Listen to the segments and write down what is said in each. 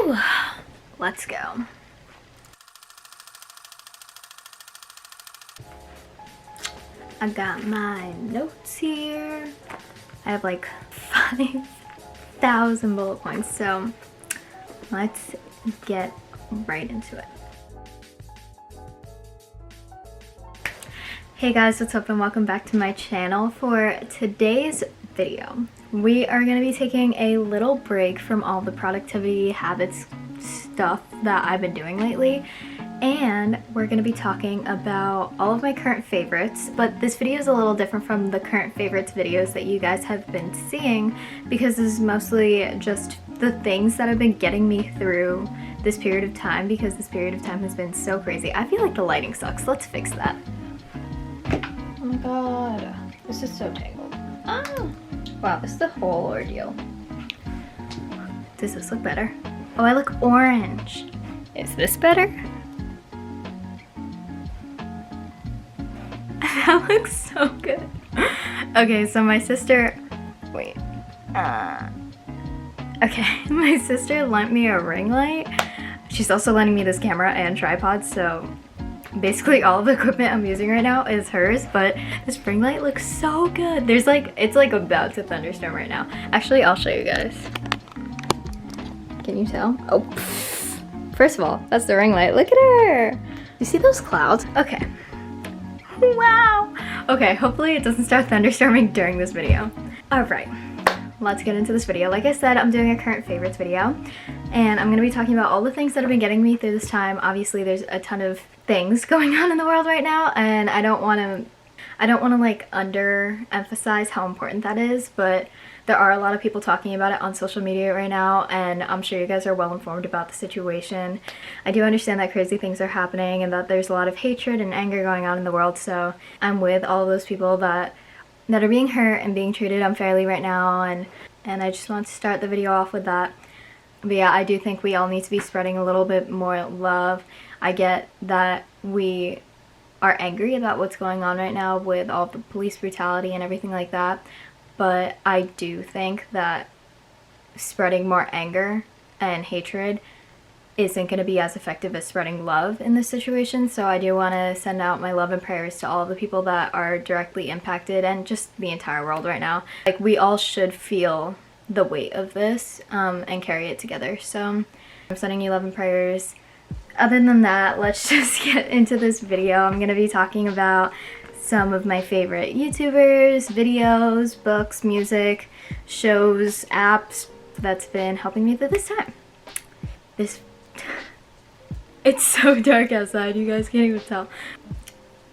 Whew. Let's go. I got my notes here. I have like 5,000 bullet points, so let's get right into it. Hey guys, what's up and welcome back to my channel. For today's video, we are going to be taking a little break from all the productivity habits stuff that I've been doing lately, and we're going to be talking about all of my current favorites. But this video is a little different from the current favorites videos that you guys have been seeing, because this is mostly just the things that have been getting me through this period of time, because this period of time has been so crazy. I feel like the lighting sucks. Let's fix that. Oh my god, this is so tangled. Oh, wow, this is the whole ordeal. Does this look better? Oh, I look orange. Is this better? That looks so good. Okay, so my sister, wait, okay, my sister lent me a ring light. She's also lending me this camera and tripod, so basically all of the equipment I'm using right now is hers, but this ring light looks so good. It's like about to thunderstorm right now. Actually, I'll show you guys. Can you tell? Oh, first of all, that's the ring light. Look at her. You see those clouds? Okay. Wow. Okay, hopefully it doesn't start thunderstorming during this video. All right, let's get into this video. Like I said, I'm doing a current favorites video, and I'm going to be talking about all the things that have been getting me through this time. Obviously, there's a ton of things going on in the world right now, and I don't want to like underemphasize how important that is, but there are a lot of people talking about it on social media right now, and I'm sure you guys are well informed about the situation. I do understand that crazy things are happening and that there's a lot of hatred and anger going on in the world, so I'm with all of those people that are being hurt and being treated unfairly right now, and I just want to start the video off with that. But yeah, I do think we all need to be spreading a little bit more love. I get that we are angry about what's going on right now with all the police brutality and everything like that, but I do think that spreading more anger and hatred isn't going to be as effective as spreading love in this situation. So I do want to send out my love and prayers to all of the people that are directly impacted, and just the entire world right now. Like, we all should feel the weight of this and carry it together. So I'm sending you love and prayers. Other than that, let's just get into this video. I'm going to be talking about some of my favorite YouTubers, videos, books, music, shows, apps that's been helping me through this time. It's so dark outside, you guys can't even tell.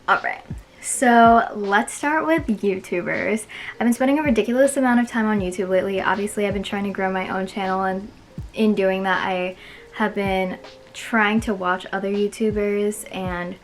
Alright, so let's start with YouTubers. I've been spending a ridiculous amount of time on YouTube lately. Obviously, I've been trying to grow my own channel, and in doing that, I have been trying to watch other YouTubers and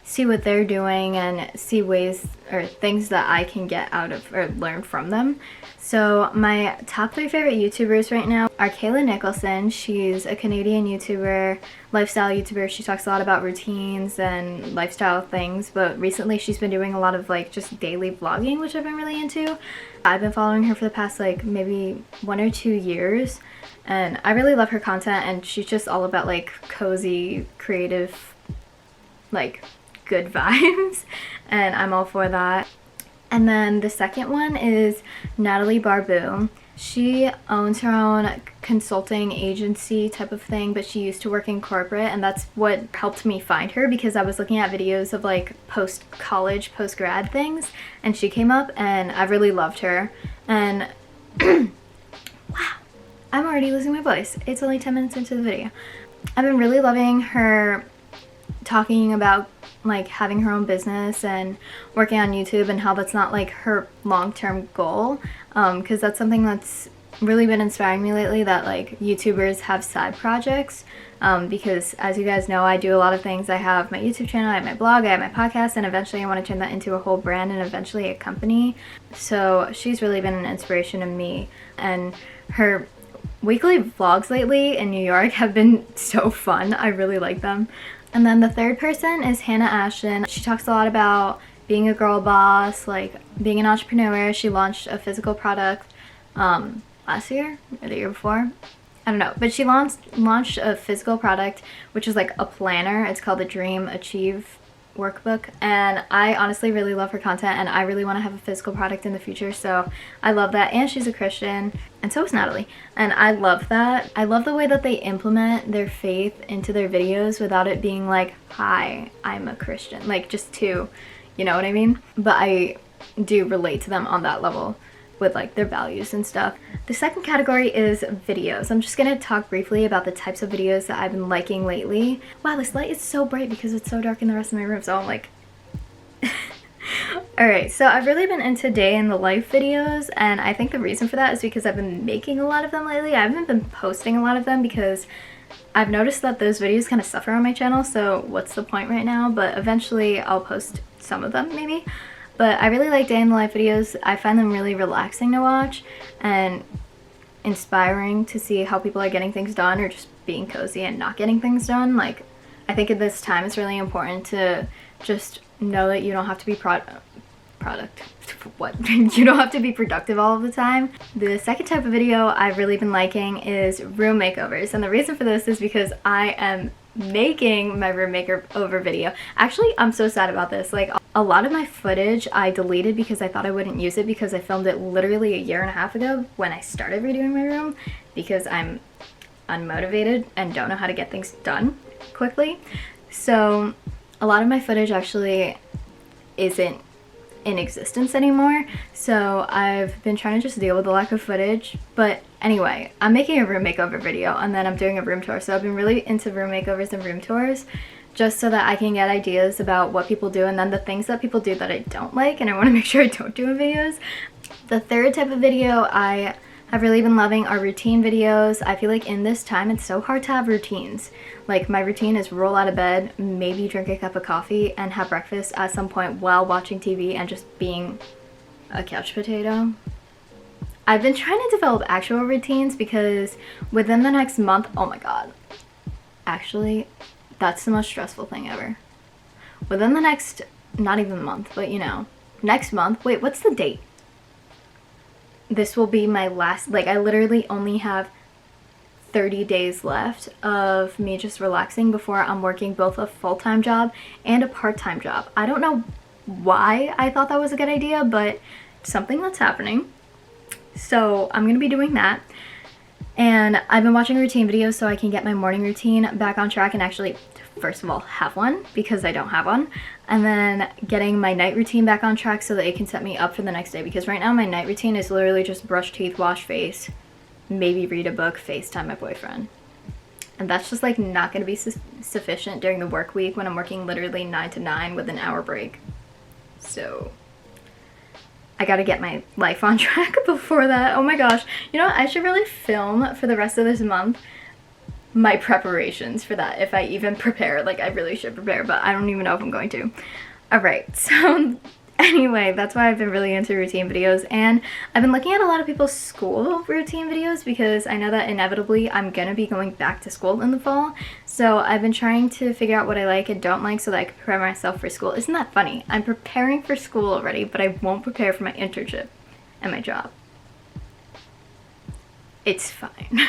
see what they're doing and see ways or things that I can get out of or learn from them. So my top 3 favorite YouTubers right now are Kayla Nicholson. She's a Canadian YouTuber, lifestyle YouTuber. She talks a lot about routines and lifestyle things, but recently she's been doing a lot of like just daily vlogging, which I've been really into. I've been following her for the past like maybe 1 or 2 years, and I really love her content, and she's just all about like cozy, creative, like good vibes, and I'm all for that. And then the second one is Natalie Barbu. She owns her own consulting agency type of thing, but she used to work in corporate, and that's what helped me find her, because I was looking at videos of like post-college, post-grad things, and she came up, and I really loved her. And wow, I'm already losing my voice. It's only 10 minutes into the video. I've been really loving her talking about like having her own business and working on YouTube, and how that's not like her long-term goal, because that's something that's really been inspiring me lately, that like YouTubers have side projects, because as you guys know, I do a lot of things. I have my YouTube channel, I have my blog, I have my podcast, and eventually I want to turn that into a whole brand and eventually a company. So she's really been an inspiration to me, and her weekly vlogs lately in New York have been so fun. I really like them. And then the third person is Hannah Ashton. She talks a lot about being a girl boss, like being an entrepreneur. She launched a physical product last year or the year before, I don't know, but she launched a physical product, which is like a planner. It's called the Dream Achieve workbook, and I honestly really love her content, and I really want to have a physical product in the future, so I love that. And she's a Christian, and so is Natalie, and I love that. I love the way that they implement their faith into their videos without it being like, hi, I'm a Christian, like just to, you know what I mean? But I do relate to them on that level with like their values and stuff. The second category is videos. I'm just gonna talk briefly about the types of videos that I've been liking lately. Wow, this light is so bright because it's so dark in the rest of my room, so I'm like alright, so I've really been into day in the life videos, and I think the reason for that is because I've been making a lot of them lately. I haven't been posting a lot of them because I've noticed that those videos kind of suffer on my channel, so what's the point right now? But eventually I'll post some of them maybe. But I really like day in the life videos. I find them really relaxing to watch and inspiring to see how people are getting things done or just being cozy and not getting things done. Like, I think at this time it's really important to just know that you don't have to be you don't have to be productive all of the time. The second type of video I've really been liking is room makeovers, and the reason for this is because I am making my room makeover video. Actually, I'm so sad about this. Like, a lot of my footage I deleted because I thought I wouldn't use it because I filmed it literally a year and a half ago when I started redoing my room, because I'm unmotivated and don't know how to get things done quickly. So a lot of my footage actually isn't in existence anymore, so I've been trying to just deal with the lack of footage. But anyway, I'm making a room makeover video, and then I'm doing a room tour, so I've been really into room makeovers and room tours just so that I can get ideas about what people do and then the things that people do that I don't like, and I want to make sure I don't do in videos. The third type of video I have really been loving are routine videos. I feel like in this time it's so hard to have routines. Like, my routine is roll out of bed, maybe drink a cup of coffee, and have breakfast at some point while watching TV and just being a couch potato. I've been trying to develop actual routines because within the next month, oh my god, actually, that's the most stressful thing ever. Within the next, not even month, but you know, next month, wait, what's the date? This will be my last, like, I literally only have 30 days left of me just relaxing before I'm working both a full-time job and a part-time job. I don't know why I thought that was a good idea, but something that's happening. So I'm gonna be doing that. And I've been watching routine videos so I can get my morning routine back on track and actually, first of all, have one because I don't have one. And then getting my night routine back on track so that it can set me up for the next day, because right now my night routine is literally just brush teeth, wash face, maybe read a book, FaceTime my boyfriend. And that's just like not going to be sufficient during the work week when I'm working literally 9 to 9 with an hour break. So I gotta get my life on track before that. Oh my gosh. You know what? I should really film for the rest of this month my preparations for that, if I even prepare. Like, I really should prepare, but I don't even know if I'm going to. Alright, so anyway, that's why I've been really into routine videos, and I've been looking at a lot of people's school routine videos because I know that inevitably I'm gonna be going back to school in the fall. So I've been trying to figure out what I like and don't like so that I can prepare myself for school. Isn't that funny? I'm preparing for school already, but I won't prepare for my internship and my job. It's fine.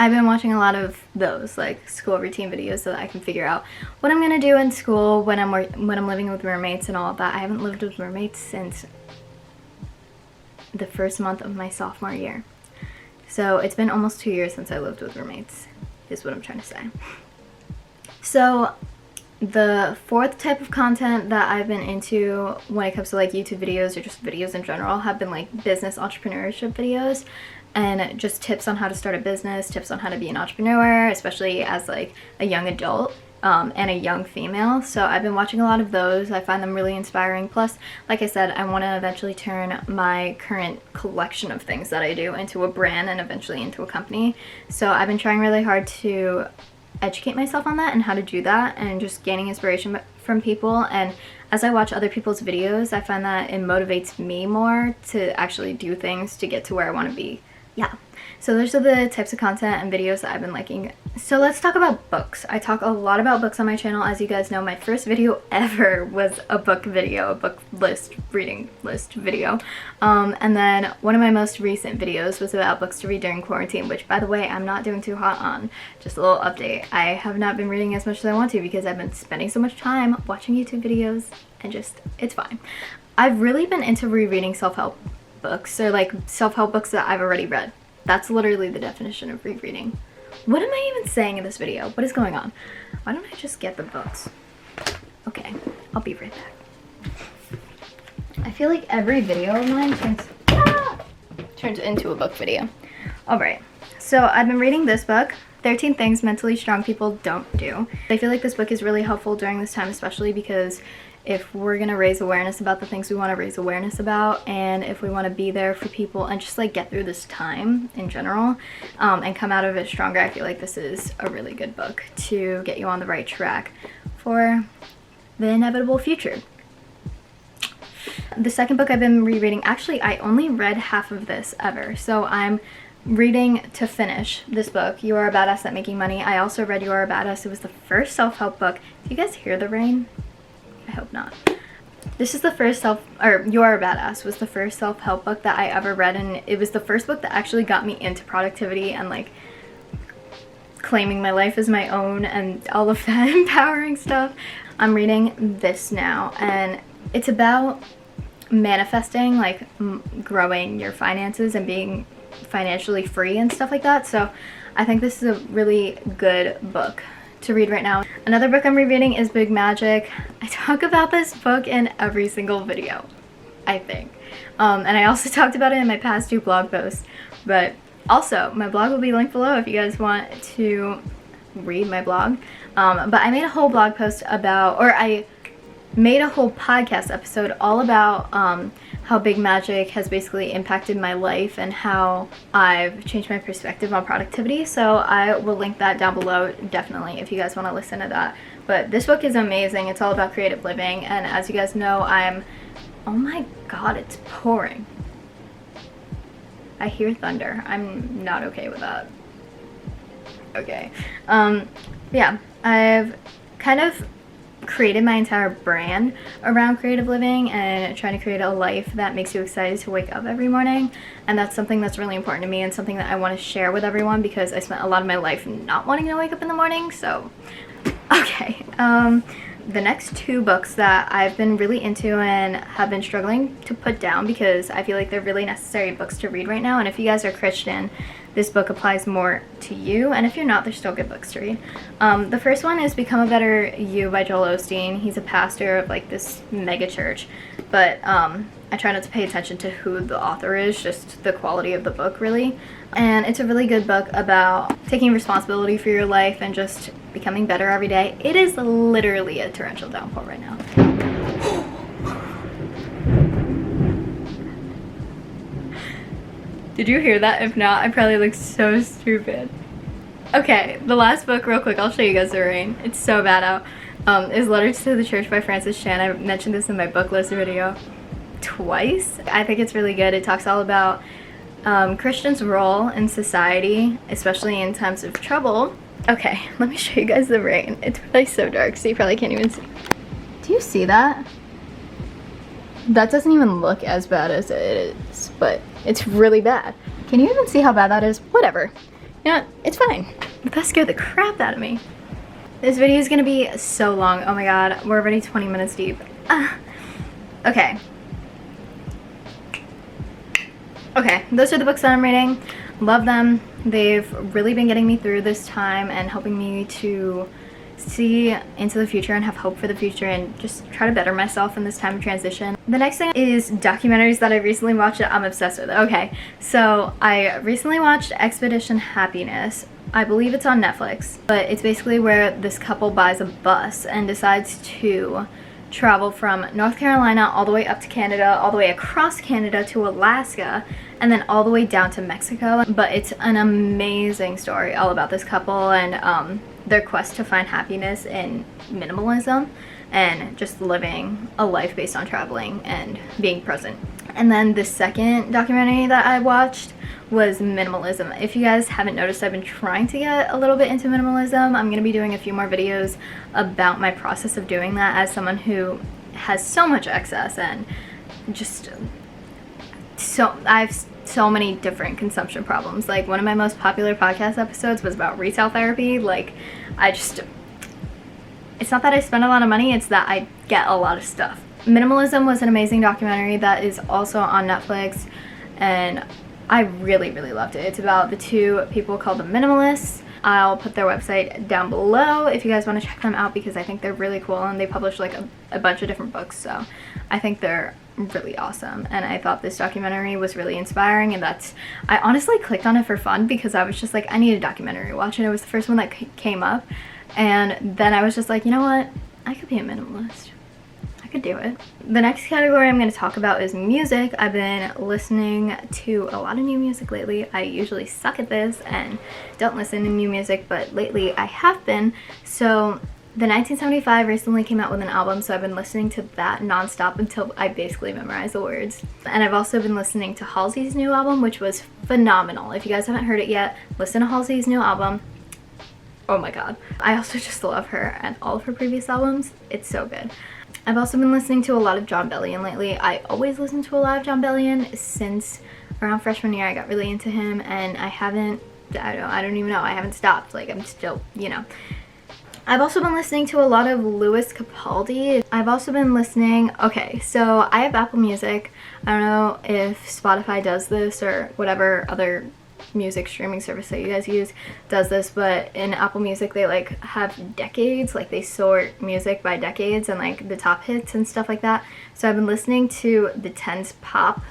I've been watching a lot of those, like, school routine videos so that I can figure out what I'm gonna do in school when I'm living with roommates and all of that. I haven't lived with roommates since the first month of my sophomore year. So it's been almost 2 years since I lived with roommates, is what I'm trying to say. So the fourth type of content that I've been into when it comes to like YouTube videos or just videos in general have been like business entrepreneurship videos, and just tips on how to start a business, tips on how to be an entrepreneur, especially as like a young adult and a young female. So I've been watching a lot of those. I find them really inspiring. Plus, like I said, I want to eventually turn my current collection of things that I do into a brand and eventually into a company. So I've been trying really hard to educate myself on that and how to do that, and just gaining inspiration from people. And as I watch other people's videos, I find that it motivates me more to actually do things to get to where I want to be. Yeah, so those are the types of content and videos that I've been liking So let's talk about books. I talk a lot about books on my channel. As you guys know, my first video ever was a book video, a book list, reading list video. And then one of my most recent videos was about books to read during quarantine, which, by the way, I'm not doing too hot on. Just a little update. I have not been reading as much as I want to because I've been spending so much time watching YouTube videos and just, it's fine. I've really been into rereading self-help books, or like self-help books that I've already read. That's literally the definition of rereading. What am I even saying in this video? What is going on? Why don't I just get the books? Okay, I'll be right back. I feel like every video of mine turns into a book video. Alright, so I've been reading this book, 13 Things Mentally Strong People Don't Do. I feel like this book is really helpful during this time, especially because if we're gonna raise awareness about the things we want to raise awareness about, and if we want to be there for people and just like get through this time in general, and come out of it stronger, I feel like this is a really good book to get you on the right track for the inevitable future. The second book I've been rereading, actually I only read half of this ever, so I'm reading to finish this book, You Are a Badass at Making Money. I also read You Are a Badass. It was the first self-help book. Do you guys hear the rain? I hope not. This is the first You Are a Badass was the first self-help book that I ever read, and it was the first book that actually got me into productivity and like claiming my life as my own and all of that empowering stuff. I'm reading this now, and it's about manifesting, like growing your finances and being financially free and stuff like that. So I think this is a really good book to read right now. Another book I'm rereading is Big Magic. I talk about this book in every single video, I think. And I also talked about it in my past 2 blog posts. But also, my blog will be linked below if you guys want to read my blog. But I made a whole blog post about, or I made a whole podcast episode all about how Big Magic has basically impacted my life and how I've changed my perspective on productivity. So I will link that down below, definitely, if you guys want to listen to that. But this book is amazing. It's all about creative living, and as you guys know, oh my god, it's pouring. I hear thunder. I'm not okay with that. Okay. Yeah, I've kind of created my entire brand around creative living and trying to create a life that makes you excited to wake up every morning, and that's something that's really important to me and something that I want to share with everyone because I spent a lot of my life not wanting to wake up in the morning. So okay, the next 2 books that I've been really into and have been struggling to put down because I feel like they're really necessary books to read right now, and if you guys are Christian, this book applies more to you, and if you're not, they're still good books to read. The first one is Become a Better You by Joel Osteen. He's a pastor of like this mega church, but I try not to pay attention to who the author is, just the quality of the book really. And it's a really good book about taking responsibility for your life and just becoming better every day. It is literally a torrential downpour right now. Did you hear that? If not, I probably look so stupid. Okay, the last book, real quick, I'll show you guys the rain. It's so bad out. Is Letters to the Church by Francis Chan. I mentioned this in my book list video twice. I think it's really good. It talks all about Christians' role in society, especially in times of trouble. Okay, let me show you guys the rain. It's probably so dark, so you probably can't even see. Do you see that? That doesn't even look as bad as it is, but it's really bad. Can you even see how bad that is? Whatever. You know what? It's fine. That scared the crap out of me. This video is gonna be so long. Oh my god, we're already 20 minutes deep. Okay. Okay, those are the books that I'm reading. Love them. They've really been getting me through this time and helping me to see into the future and have hope for the future and just try to better myself in this time of transition. The next thing is documentaries that I recently watched that I'm obsessed with. Okay, so I recently watched Expedition Happiness. I believe it's on Netflix, but it's basically where this couple buys a bus and decides to travel from North Carolina all the way up to Canada, all the way across Canada to Alaska, and then all the way down to Mexico. But it's an amazing story all about this couple and their quest to find happiness in minimalism and just living a life based on traveling and being present. And then the second documentary that I watched was minimalism. If you guys haven't noticed, I've been trying to get a little bit into minimalism. I'm going to be doing a few more videos about my process of doing that as someone who has so much excess and just I have so many different consumption problems. Like, one of my most popular podcast episodes was about retail therapy. Like, it's not that I spend a lot of money, it's that I get a lot of stuff. Minimalism was an amazing documentary that is also on Netflix, and I really, really loved it. It's about the two people called the Minimalists. I'll put their website down below if you guys want to check them out, because I think they're really cool, and they publish like a bunch of different books, so I think they're really awesome. And I thought this documentary was really inspiring, and I honestly clicked on it for fun because I was just like, I need a documentary to watch, and it was the first one that came up, and then I was just like, you know what, I could be a minimalist. I could do it. The next category I'm going to talk about is music. I've been listening to a lot of new music lately. I usually suck at this and don't listen to new music, but lately I have been. So the 1975 recently came out with an album, so I've been listening to that nonstop until I basically memorize the words. And I've also been listening to Halsey's new album, which was phenomenal. If you guys haven't heard it yet, listen to Halsey's new album. Oh my god. I also just love her and all of her previous albums. It's so good. I've also been listening to a lot of Jon Bellion lately. I always listen to a lot of Jon Bellion. Since around freshman year I got really into him, and I don't even know, I haven't stopped. Like, I'm still, you know. I've also been listening to a lot of Lewis Capaldi. I've also been listening, okay, so I have Apple Music. I don't know if Spotify does this or whatever other music streaming service that you guys use does this, but in Apple Music they like have decades, like they sort music by decades and like the top hits and stuff like that. So I've been listening to the 10s pop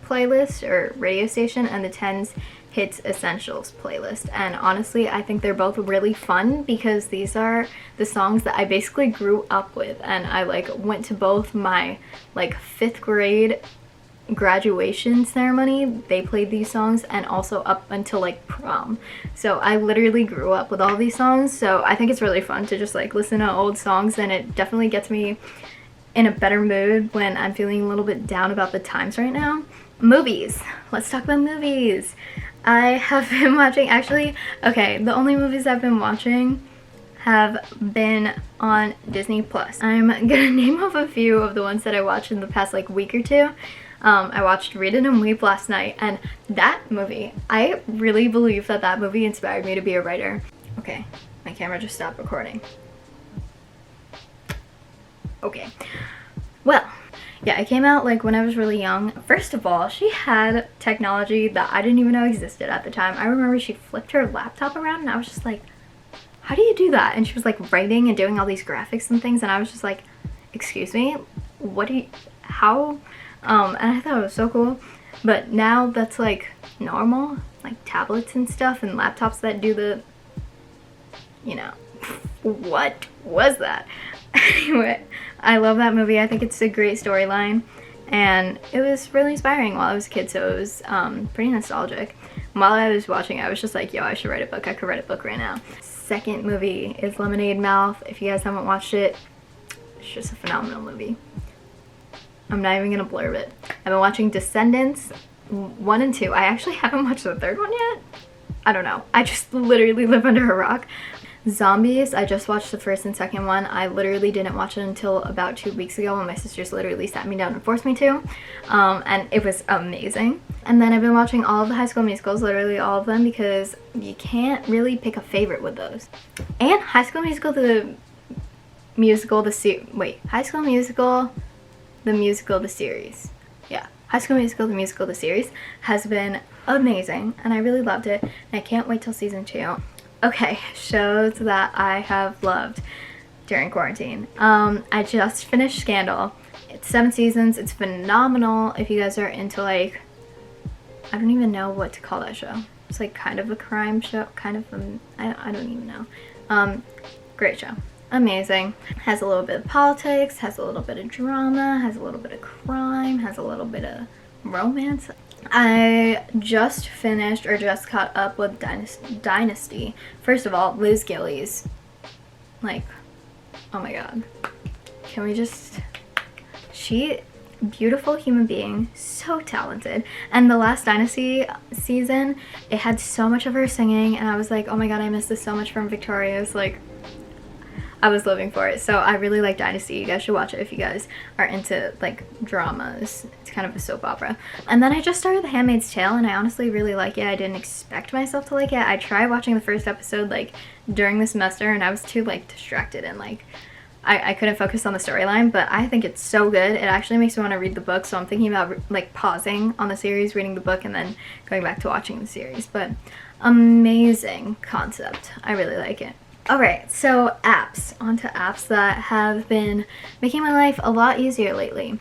playlist or radio station and the 10s hits essentials playlist, and honestly I think they're both really fun because these are the songs that I basically grew up with, and I like went to both my like 5th grade graduation ceremony, they played these songs, and also up until like prom. So I literally grew up with all these songs, so I think it's really fun to just like listen to old songs, and it definitely gets me in a better mood when I'm feeling a little bit down about the times right now. Movies. Let's talk about movies. I have been watching, actually, okay, the only movies I've been watching have been on Disney Plus. I'm gonna name off a few of the ones that I watched in the past like week or two. I watched Read It and Weep last night, and that movie, I really believe that movie inspired me to be a writer. Okay, my camera just stopped recording. Okay, well, yeah, it came out like when I was really young. First of all, she had technology that I didn't even know existed at the time. I remember she flipped her laptop around, and I was just like, how do you do that? And she was like writing and doing all these graphics and things, and I was just like, excuse me, how? And I thought it was so cool, but now that's like normal, like tablets and stuff and laptops that do the, you know, what was that? Anyway, I love that movie. I think it's a great storyline, and it was really inspiring while I was a kid, so it was pretty nostalgic. While I was watching, I was just like, yo, I should write a book. I could write a book right now. Second movie is Lemonade Mouth. If you guys haven't watched it, it's just a phenomenal movie. I'm not even gonna blurb it. I've been watching Descendants 1 and 2. I actually haven't watched the third one yet. I don't know. I just literally live under a rock. Zombies, I just watched the first and second one. I literally didn't watch it until about 2 weeks ago when my sisters literally sat me down and forced me to. And it was amazing. And then I've been watching all of the High School Musicals, literally all of them, because you can't really pick a favorite with those. And High School Musical, the series. Yeah, High School Musical, the musical, the series has been amazing, and I really loved it, and I can't wait till season 2. Okay, shows that I have loved during quarantine. I just finished Scandal. It's 7 seasons. It's phenomenal if you guys are into like, I don't even know what to call that show. It's like kind of a crime show, kind of I don't even know. Great show. Amazing. Has a little bit of politics, has a little bit of drama, has a little bit of crime, has a little bit of romance. I just finished or just caught up with Dynasty. First of all, Liz Gillies. Like, oh my god. Can we just... beautiful human being, so talented. And the last Dynasty season, it had so much of her singing, and I was like, oh my god, I miss this so much from Victoria's. Like, I was living for it. So I really like Dynasty. You guys should watch it if you guys are into like dramas. It's kind of a soap opera. And then I just started The Handmaid's Tale, and I honestly really like it. I didn't expect myself to like it. I tried watching the first episode like during the semester, and I was too like distracted and like I couldn't focus on the storyline, but I think it's so good. It actually makes me want to read the book, so I'm thinking about like pausing on the series, reading the book, and then going back to watching the series. But amazing concept. I really like it. Alright, so apps. Onto apps that have been making my life a lot easier lately.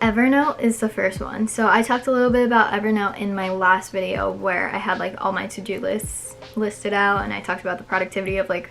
Evernote is the first one. So I talked a little bit about Evernote in my last video where I had like all my to-do lists listed out, and I talked about the productivity of like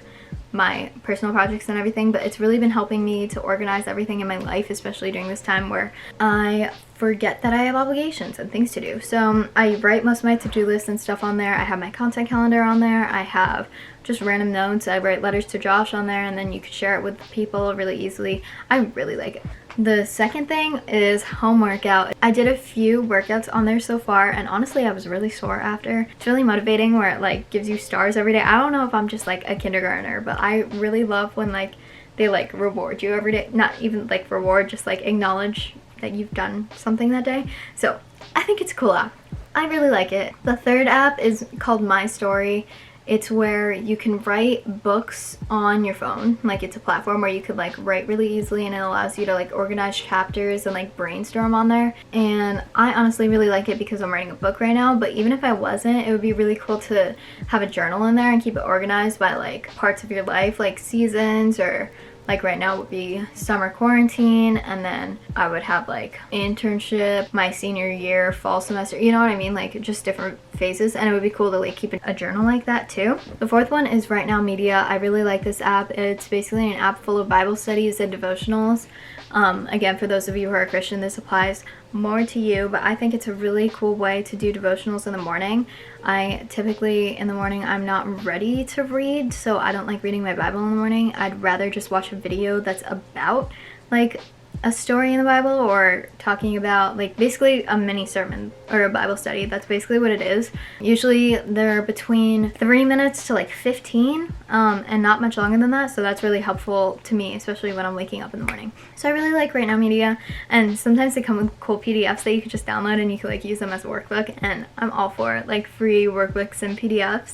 my personal projects and everything, but it's really been helping me to organize everything in my life, especially during this time where I forget that I have obligations and things to do. So I write most of my to-do lists and stuff on there. I have my content calendar on there. I have just random notes. I write letters to Josh on there, and then you can share it with people really easily. I really like it. The second thing is home workout. I did a few workouts on there so far, and honestly I was really sore after. It's really motivating where it like gives you stars every day. I don't know if I'm just like a kindergartner, but I really love when like they like reward you every day. Not even like reward, just like acknowledge that you've done something that day. So I think it's a cool app. I really like it. The third app is called My Story. It's where you can write books on your phone. Like, it's a platform where you could like write really easily, and it allows you to like organize chapters and like brainstorm on there. And I honestly really like it because I'm writing a book right now, but even if I wasn't, it would be really cool to have a journal in there and keep it organized by like parts of your life, like seasons, or like right now would be summer quarantine, and then I would have like internship, my senior year, fall semester, you know what I mean? Like just different phases, and it would be cool to like keep a journal like that too. The fourth one is Right Now Media. I really like this app. It's basically an app full of Bible studies and devotionals. Again, for those of you who are Christian, this applies more to you, but I think it's a really cool way to do devotionals in the morning. I typically in the morning I'm not ready to read, so I don't like reading my Bible in the morning. I'd rather just watch a video that's about like a story in the Bible, or talking about like basically a mini sermon or a Bible study. That's basically what it is. Usually they're between 3 minutes to like 15 and not much longer than that, so that's really helpful to me, especially when I'm waking up in the morning. So I really like Right Now Media, and sometimes they come with cool PDFs that you could just download and you could like use them as a workbook, and I'm all for it, like free workbooks and PDFs.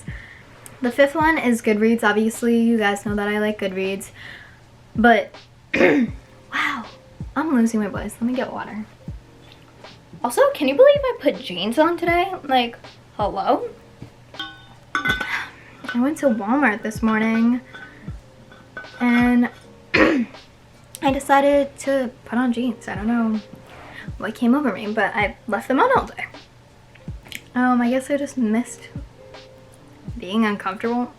The fifth one is Goodreads. Obviously you guys know that I like Goodreads, but wow, I'm losing my voice. Let me get water. Also, can you believe I put jeans on today? Like, hello? I went to Walmart this morning and I decided to put on jeans. I don't know what came over me, but I left them on all day. I guess I just missed being uncomfortable.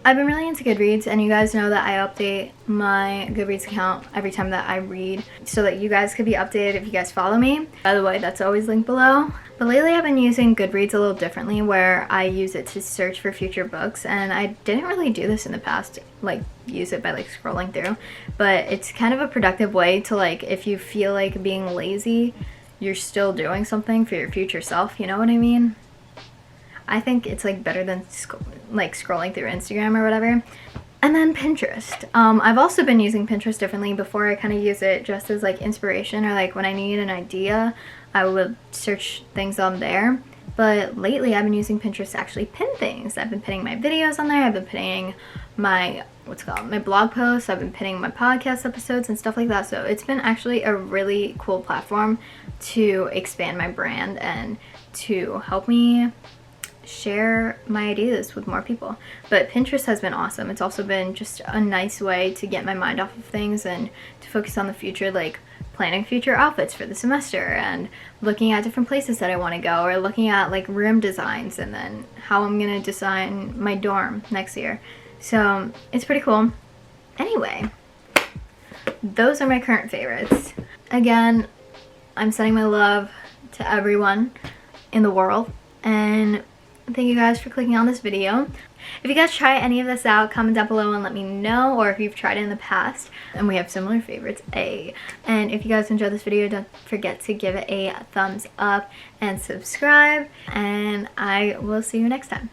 I've been really into Goodreads, and you guys know that I update my Goodreads account every time that I read, so that you guys could be updated if you guys follow me. By the way, that's always linked below. But lately I've been using Goodreads a little differently, where I use it to search for future books, and I didn't really do this in the past, like use it by like scrolling through, but it's kind of a productive way to like, if you feel like being lazy, you're still doing something for your future self, you know what I mean? I think it's like better than scrolling through Instagram or whatever. And then Pinterest. I've also been using Pinterest differently. Before, I kind of use it just as like inspiration, or like when I need an idea, I would search things on there. But lately I've been using Pinterest to actually pin things. I've been pinning my videos on there. I've been pinning my, my blog posts. I've been pinning my podcast episodes and stuff like that. So it's been actually a really cool platform to expand my brand and to help me share my ideas with more people. But Pinterest has been awesome. It's also been just a nice way to get my mind off of things and to focus on the future, like planning future outfits for the semester and looking at different places that I want to go, or looking at like room designs and then how I'm gonna design my dorm next year. So it's pretty cool. Anyway, those are my current favorites. Again, I'm sending my love to everyone in the world, and thank you guys for clicking on this video. If you guys try any of this out, comment down below and let me know, or if you've tried it in the past and we have similar favorites. And if you guys enjoyed this video, don't forget to give it a thumbs up and subscribe, and I will see you next time.